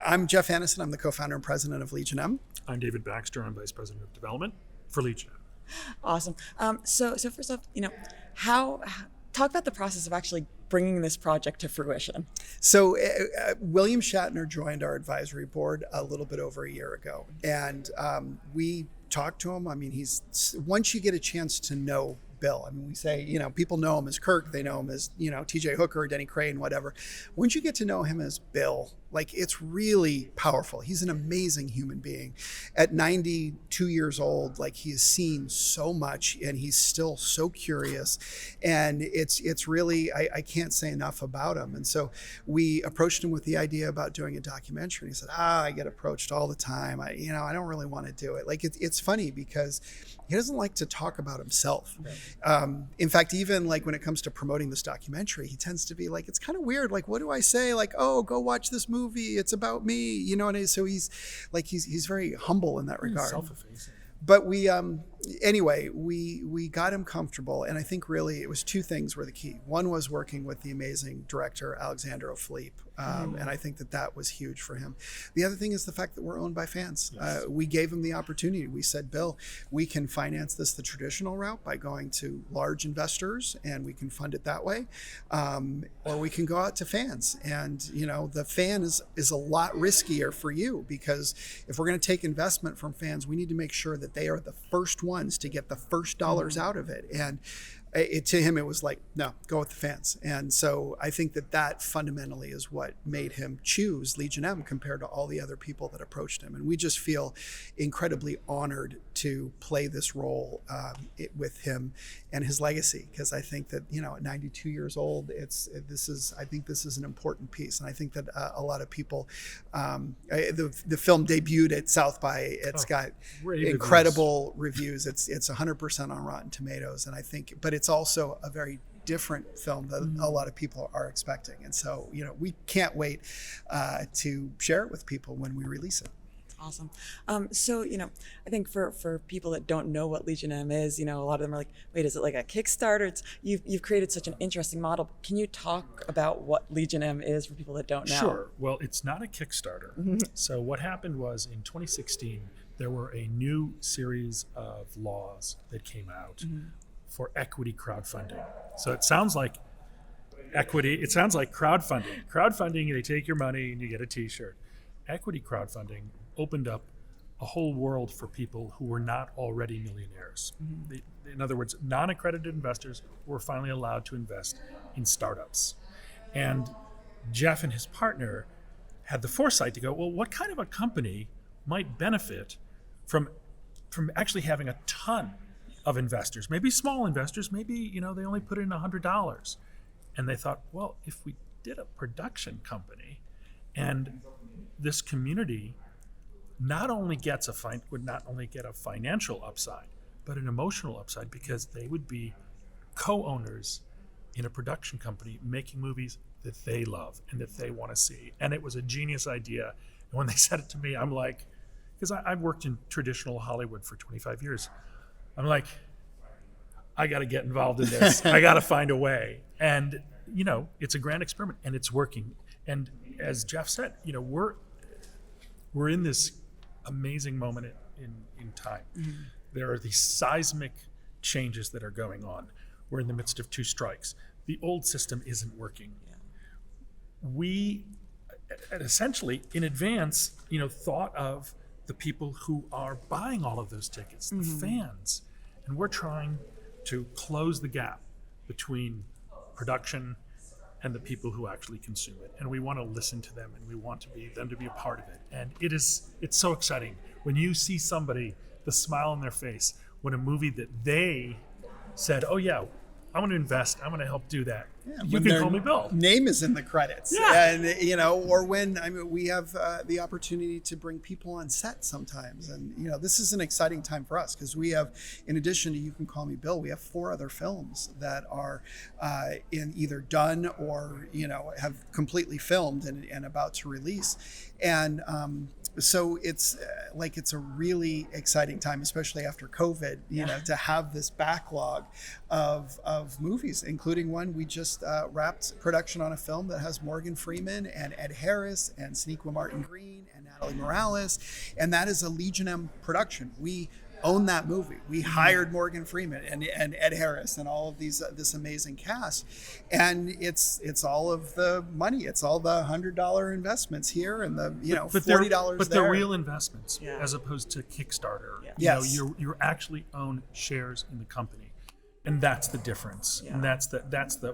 I'm Jeff Annison. I'm the co-founder and president of Legion M. I'm David Baxter. I'm vice president of development for Legion M. Awesome. So first off, how talk about the process of actually bringing this project to fruition. So William Shatner joined our advisory board a little bit over a year ago, and we talked to him. I mean, once you get a chance to know Bill, I mean, we say, people know him as Kirk, they know him as, TJ Hooker, Denny Crane, whatever. Once you get to know him as Bill, it's really powerful. He's an amazing human being. At 92 years old, he has seen so much, and he's still so curious. And it's really, I can't say enough about him. And so we approached him with the idea about doing a documentary. And he said, I get approached all the time. I don't really want to do it. It's funny because he doesn't like to talk about himself. Right. In fact, even when it comes to promoting this documentary, he tends to be it's kind of weird. What do I say? Oh, go watch this movie. It's about me, and so he's very humble in that regard. Self-effacing. But we got him comfortable, and I think really it was two things were the key. One was working with the amazing director Alexander O'Fleet, and I think that was huge for him. The other thing is the fact that we're owned by fans. Yes. We gave him the opportunity. We said, Bill, we can finance this the traditional route by going to large investors, and we can fund it that way, or we can go out to fans. And the fan is a lot riskier for you, because if we're going to take investment from fans, we need to make sure that they are the first ones to get the first dollars out of it. And to him, it was no, go with the fans. And so I think that fundamentally is what made him choose Legion M compared to all the other people that approached him. And we just feel incredibly honored to play this role with him and his legacy, because I think that at 92 years old, I think this is an important piece. And I think that a lot of people, the film debuted at South by. It's got incredible reviews. It's 100% on Rotten Tomatoes, and I think, but it's also a very different film that a lot of people are expecting. And so, we can't wait to share it with people when we release it. Awesome. So, I think for people that don't know what Legion M is, a lot of them are like, wait, is it like a Kickstarter? You've created such an interesting model. Can you talk about what Legion M is for people that don't know? Sure. Well, it's not a Kickstarter. Mm-hmm. So what happened was in 2016, there were a new series of laws that came out for equity crowdfunding. So it sounds like equity. It sounds like crowdfunding. Crowdfunding, they take your money and you get a t-shirt. Equity crowdfunding opened up a whole world for people who were not already millionaires. Mm-hmm. In other words, non-accredited investors were finally allowed to invest in startups. And Jeff and his partner had the foresight to go, well, what kind of a company might benefit from actually having a ton of investors, maybe small investors, maybe, they only put in $100. And they thought, well, if we did a production company, and this community would not only get a financial upside, but an emotional upside, because they would be co-owners in a production company making movies that they love and that they want to see. And it was a genius idea. And when they said it to me, I'm like, because I've worked in traditional Hollywood for 25 years, I'm like, I got to get involved in this. I got to find a way. And, it's a grand experiment, and it's working. And as Jeff said, we're in this amazing moment in time. Mm-hmm. There are these seismic changes that are going on. We're in the midst of 2 strikes. The old system isn't working. Yeah. We essentially, in advance, thought of the people who are buying all of those tickets, the fans. And we're trying to close the gap between production and the people who actually consume it. And we want to listen to them, and we want them to be a part of it. And it's so exciting when you see somebody, the smile on their face, when a movie that they said, oh yeah, I want to invest, I want to help do that. Yeah, you can call me Bill. Name is in the credits. Yeah. And, or when, we have the opportunity to bring people on set sometimes. And, this is an exciting time for us, because we have, in addition to You Can Call Me Bill, we have 4 other films that are in either done or, have completely filmed and about to release. And so it's it's a really exciting time, especially after COVID, you know, to have this backlog of movies, including one we just wrapped production on, a film that has Morgan Freeman and Ed Harris and Sonequa Martin Green and Natalie Morales, and that is a Legion M production. We own that movie. We hired Morgan Freeman and Ed Harris and all of these this amazing cast, and it's all of the money. It's all the $100 investments here and the $40. But they're real investments as opposed to Kickstarter. Yeah. You know, you actually own shares in the company, and that's the difference. And that's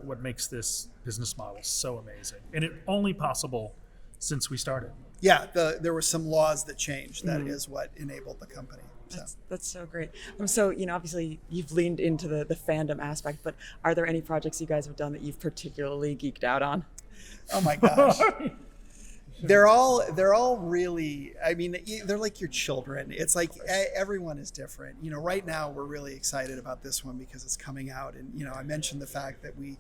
what makes this business model so amazing. And it only possible since we started. Yeah, there were some laws that changed. That is what enabled the company. That's so great. So, you know, obviously you've leaned into the fandom aspect, but are there any projects you guys have done that you've particularly geeked out on? Oh my gosh. They're all really, I mean, they're like your children. It's like everyone is different. You know, right now we're really excited about this one because it's coming out. And, you know, I mentioned the fact that we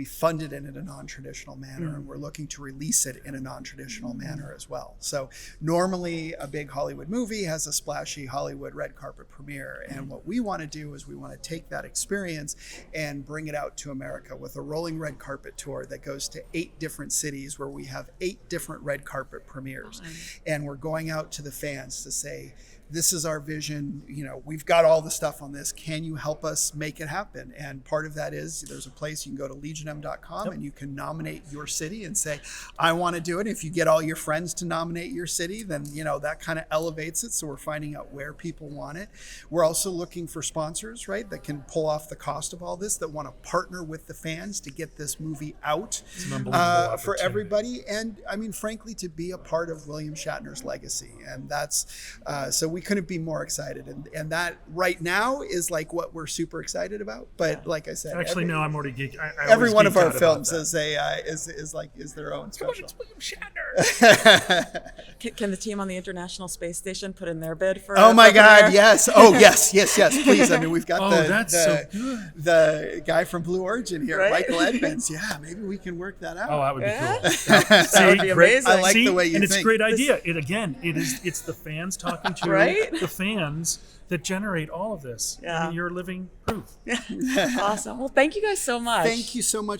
funded it in a non-traditional manner, and we're looking to release it in a non-traditional manner as well. So normally a big Hollywood movie has a splashy Hollywood red carpet premiere. And what we want to do is we want to take that experience and bring it out to America with a rolling red carpet tour that goes to 8 different cities where we have 8 different red carpet premieres. And we're going out to the fans to say, this is our vision. You know, we've got all the stuff on this. Can you help us make it happen? And part of that is there's a place you can go to legionm.com and you can nominate your city and say, I want to do it. If you get all your friends to nominate your city, then, you know, that kind of elevates it. So we're finding out where people want it. We're also looking for sponsors, right, that can pull off the cost of all this, that want to partner with the fans to get this movie out for everybody. And I mean, frankly, to be a part of William Shatner's legacy. And that's, so we couldn't be more excited, and that right now is like what we're super excited about. But like I said, actually, no, I'm already geeked. Every one of our films is their own special. Come on, it's William Shatner. Can the team on the International Space Station put in their bid for? Oh my for God, premiere? yes. Oh yes, please. I mean, we've got the guy from Blue Origin here, Right? Michael Edmonds. Yeah, maybe we can work that out. Oh, that would be cool. That would be amazing. I like the way you and think. it's a great idea. It's the fans talking to Right? the fans that generate all of this. Yeah. I mean, you're living proof. Awesome. Well, thank you guys so much. Thank you so much